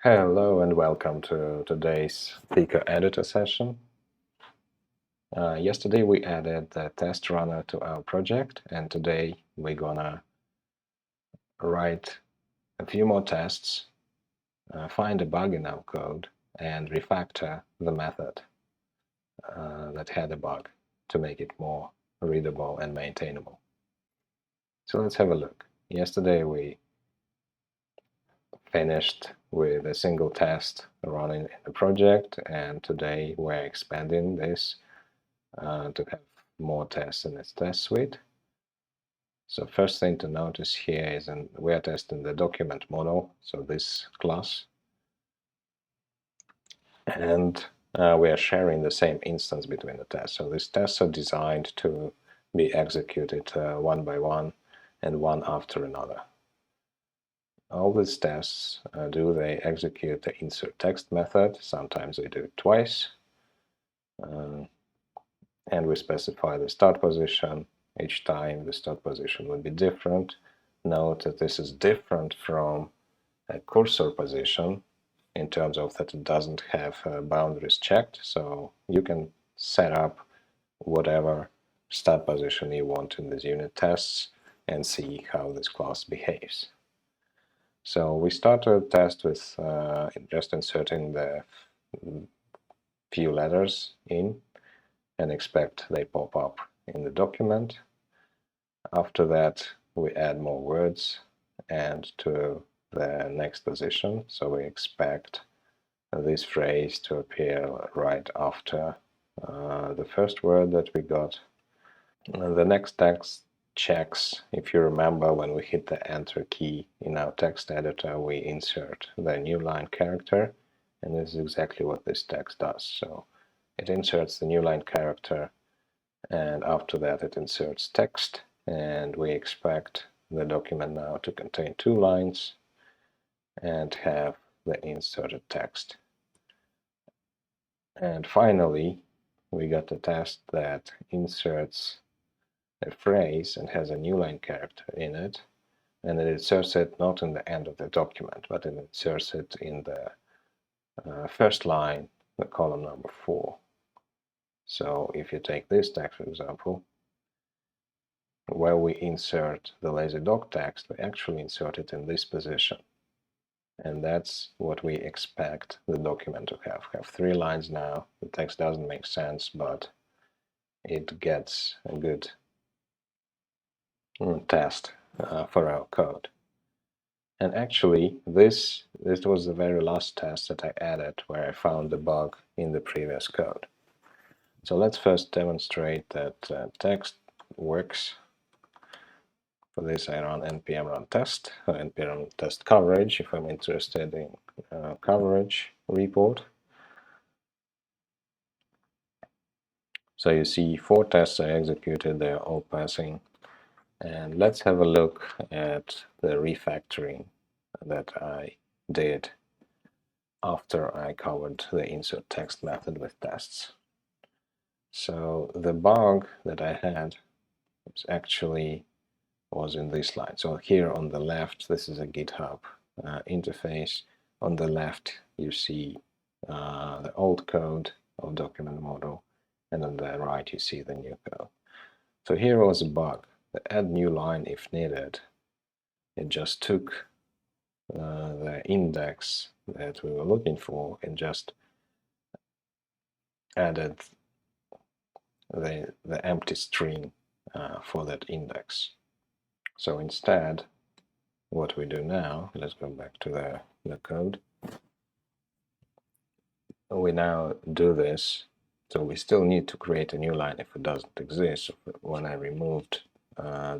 Hello and welcome to today's Pico editor session. Yesterday we added the test runner to our project, and today we're gonna write a few more tests, find a bug in our code, and refactor the method that had a bug to make it more readable and maintainable. So let's have a look. Yesterday we finished with a single test running in the project, and today we're expanding this to have more tests in its test suite. So first thing to notice here is we are testing the document model, so this class, and we are sharing the same instance between the tests. So these tests are designed to be executed one by one and one after another. All these tests they execute the insert text method. Sometimes they do it twice. And we specify the start position. Each time the start position will be different. Note that this is different from a cursor position in terms of that it doesn't have boundaries checked, so you can set up whatever start position you want in these unit tests and see how this class behaves. So we start a test with just inserting the few letters in and expect they pop up in the document. After that, we add more words and to the next position, so we expect this phrase to appear right after the first word that we got. And the next text checks, if you remember, when we hit the enter key in our text editor, we insert the new line character, and this is exactly what this text does. So it inserts the new line character, and after that it inserts text, and we expect the document now to contain 2 lines and have the inserted text. And finally, we got a test that inserts a phrase and has a new line character in it, and it inserts it not in the end of the document, but it inserts it in the first line, the column number 4. So if you take this text, for example, where we insert the lazy dog text, we actually insert it in this position. And that's what we expect the document to have. We have 3 lines now. The text doesn't make sense, but it gets a good test for our code. And actually, this was the very last test that I added where I found the bug in the previous code. So let's first demonstrate that text works. For this, I run npm run test, npm run test coverage if I'm interested in coverage report. So you see 4 tests I executed, they're all passing. And let's have a look at the refactoring that I did after I covered the insert text method with tests. So the bug that I had was in this line. So here on the left, this is a GitHub interface. On the left, you see the old code of document model, and on the right, you see the new code. So here was a bug. The add new line if needed. It just took the index that we were looking for and just added the empty string for that index. So instead, what we do now, let's go back to the code. We now do this. So we still need to create a new line if it doesn't exist. So when I removed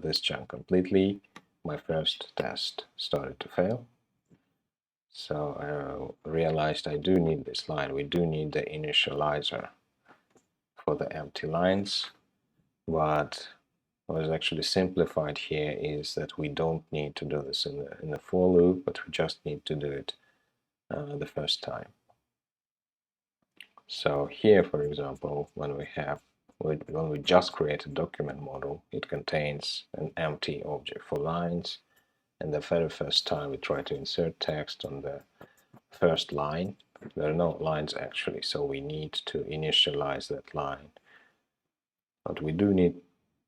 this chunk completely, my first test started to fail. So I realized I do need this line. We do need the initializer for the empty lines, but what is actually simplified here is that we don't need to do this in the for loop, but we just need to do it the first time. So here, for example, when we just create a document model, it contains an empty object for lines, and the very first time we try to insert text on the first line. There are no lines actually, so we need to initialize that line. What we do need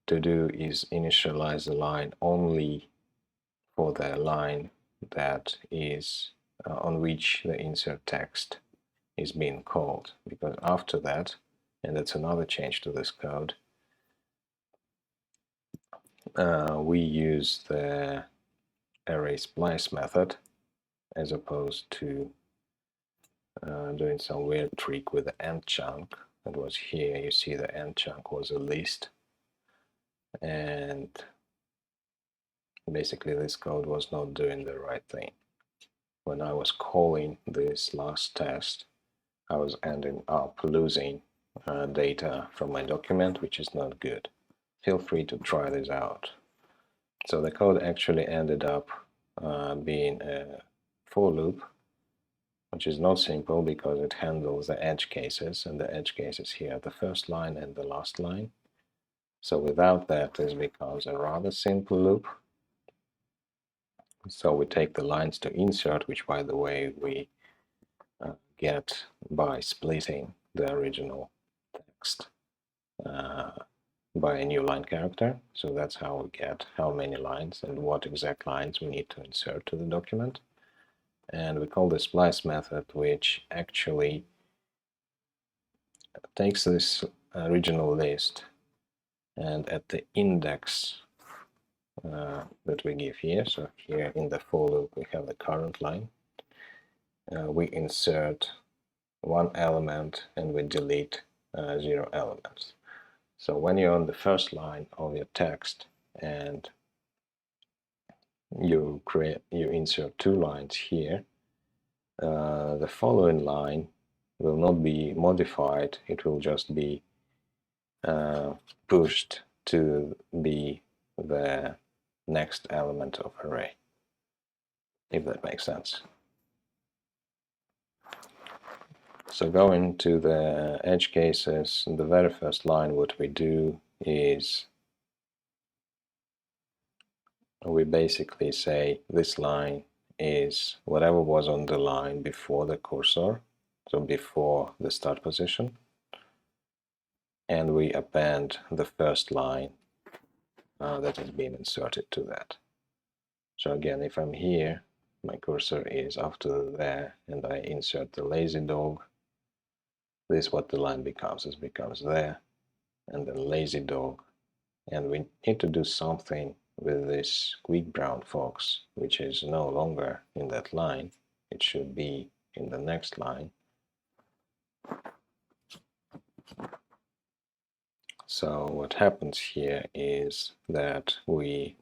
to do is initialize the line only for the line that is on which the insert text is being called, because after that, and that's another change to this code, we use the array splice method as opposed to doing some weird trick with the end chunk. That was here. You see the end chunk was a list, and basically this code was not doing the right thing. When I was calling this last test, I was ending up losing data from my document, which is not good. Feel free to try this out. So the code actually ended up being a for loop, which is not simple because it handles the edge cases, and the edge cases here are the first line and the last line. So without that, this becomes a rather simple loop. So we take the lines to insert, which, by the way, we get by splitting the original text by a new line character. So that's how we get how many lines and what exact lines we need to insert to the document. And we call the splice method, which actually takes this original list, and at the index that we give here, so here in the for loop we have the current line, we insert one element and we delete 0 elements. So when you're on the first line of your text and you insert 2 lines here, the following line will not be modified, it will just be pushed to be the next element of array, if that makes sense. So going to the edge cases, in the very first line, what we do is we basically say this line is whatever was on the line before the cursor, so before the start position, and we append the first line that has been inserted to that. So again, if I'm here, my cursor is after there, and I insert the lazy dog, this is what the line becomes. It becomes there, and then lazy dog, and we need to do something with this quick brown fox, which is no longer in that line. It should be in the next line. So what happens here is that we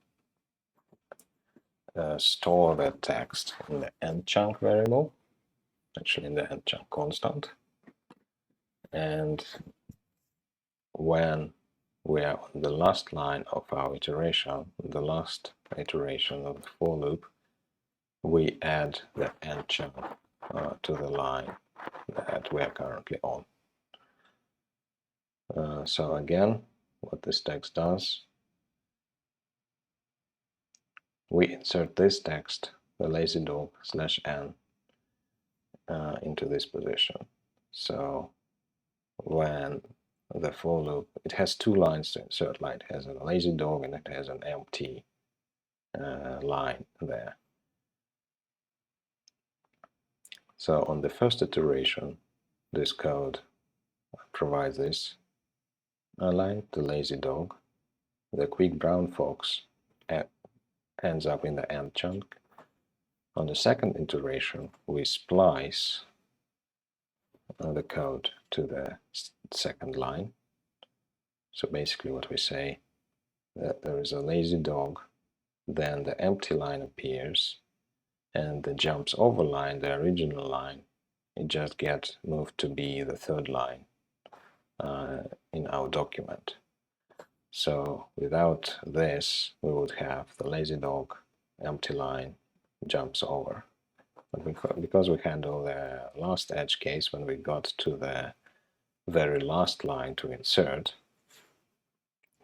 store that text in the end chunk variable, actually in the end chunk constant, and when we are on the last line of our iteration, the last iteration of the for loop, we add the end chunk to the line that we are currently on. So again, what this text does, we insert this text, the lazy dog /n, into this position. So when the for loop, it has 2 lines to insert, like it has a lazy dog and it has an empty line there. So on the first iteration, this code provides this line, the lazy dog. The quick brown fox ends up in the end chunk. On the second iteration, we splice the code to the second line. So basically what we say, that there is a lazy dog, then the empty line appears, and the jumps over line, the original line, it just gets moved to be the third line in our document. So without this, we would have the lazy dog, empty line, jumps over. But because we handle the last edge case when we got to the very last line to insert,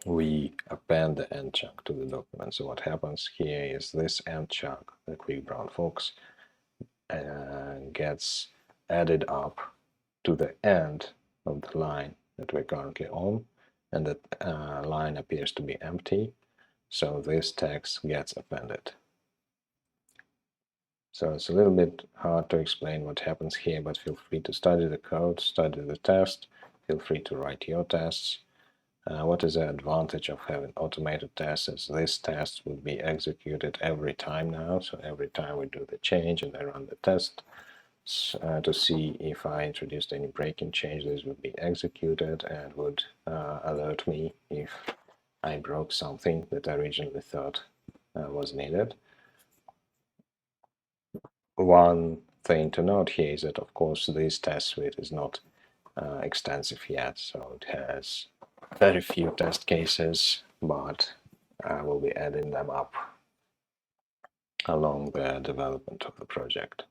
we append the end chunk to the document. So what happens here is this end chunk, the quick brown fox, gets added up to the end of the line that we're currently on, and that line appears to be empty, so this text gets appended. So it's a little bit hard to explain what happens here, but feel free to study the code, study the test, feel free to write your tests. What is the advantage of having automated tests? Is this test would be executed every time now, so every time we do the change and I run the test to see if I introduced any breaking change, this would be executed and would alert me if I broke something that I originally thought was needed. One thing to note here is that, of course, this test suite is not extensive yet, so it has very few test cases, but we'll be adding them up along the development of the project.